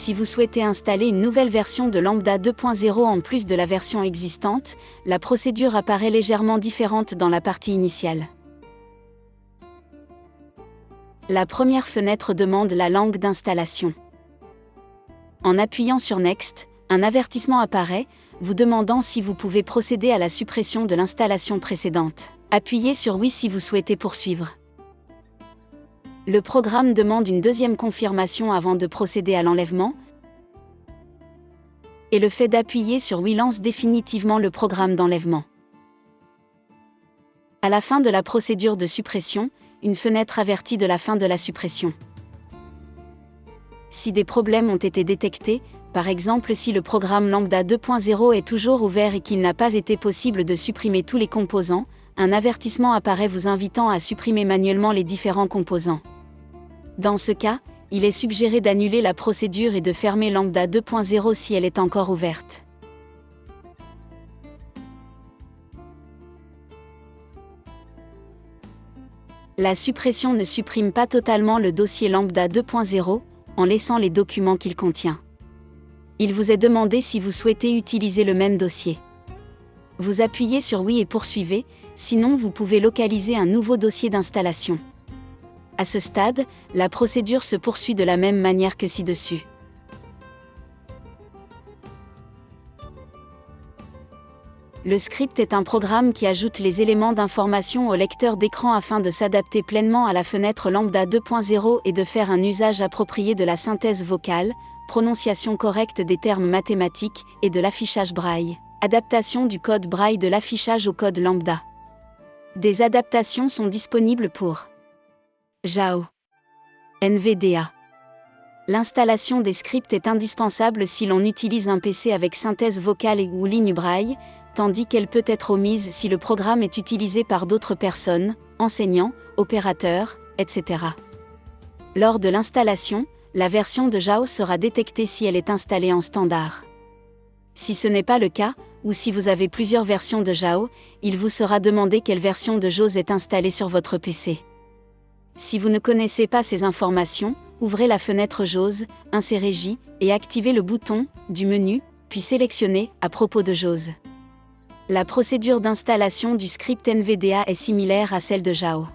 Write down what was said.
Si vous souhaitez installer une nouvelle version de Lambda 2.0 en plus de la version existante, la procédure apparaît légèrement différente dans la partie initiale. La première fenêtre demande la langue d'installation. En appuyant sur Next, un avertissement apparaît, vous demandant si vous pouvez procéder à la suppression de l'installation précédente. Appuyez sur Oui si vous souhaitez poursuivre. Le programme demande une deuxième confirmation avant de procéder à l'enlèvement, et le fait d'appuyer sur Oui lance définitivement le programme d'enlèvement. À la fin de la procédure de suppression, une fenêtre avertit de la fin de la suppression. Si des problèmes ont été détectés, par exemple si le programme Lambda 2.0 est toujours ouvert et qu'il n'a pas été possible de supprimer tous les composants, un avertissement apparaît vous invitant à supprimer manuellement les différents composants. Dans ce cas, il est suggéré d'annuler la procédure et de fermer Lambda 2.0 si elle est encore ouverte. La suppression ne supprime pas totalement le dossier Lambda 2.0, en laissant les documents qu'il contient. Il vous est demandé si vous souhaitez utiliser le même dossier. Vous appuyez sur Oui et poursuivez, sinon vous pouvez localiser un nouveau dossier d'installation. À ce stade, la procédure se poursuit de la même manière que ci-dessus. Le script est un programme qui ajoute les éléments d'information au lecteur d'écran afin de s'adapter pleinement à la fenêtre Lambda 2.0 et de faire un usage approprié de la synthèse vocale, prononciation correcte des termes mathématiques et de l'affichage braille. Adaptation du code braille de l'affichage au code Lambda. Des adaptations sont disponibles pour JAO, NVDA. L'installation des scripts est indispensable si l'on utilise un PC avec synthèse vocale ou ligne braille, tandis qu'elle peut être omise si le programme est utilisé par d'autres personnes, enseignants, opérateurs, etc. Lors de l'installation, la version de JAO sera détectée si elle est installée en standard. Si ce n'est pas le cas, ou si vous avez plusieurs versions de JAO, il vous sera demandé quelle version de JAWS est installée sur votre PC. Si vous ne connaissez pas ces informations, ouvrez la fenêtre JAWS, insérez J, et activez le bouton du menu, puis sélectionnez à propos de JAWS. La procédure d'installation du script NVDA est similaire à celle de JAO.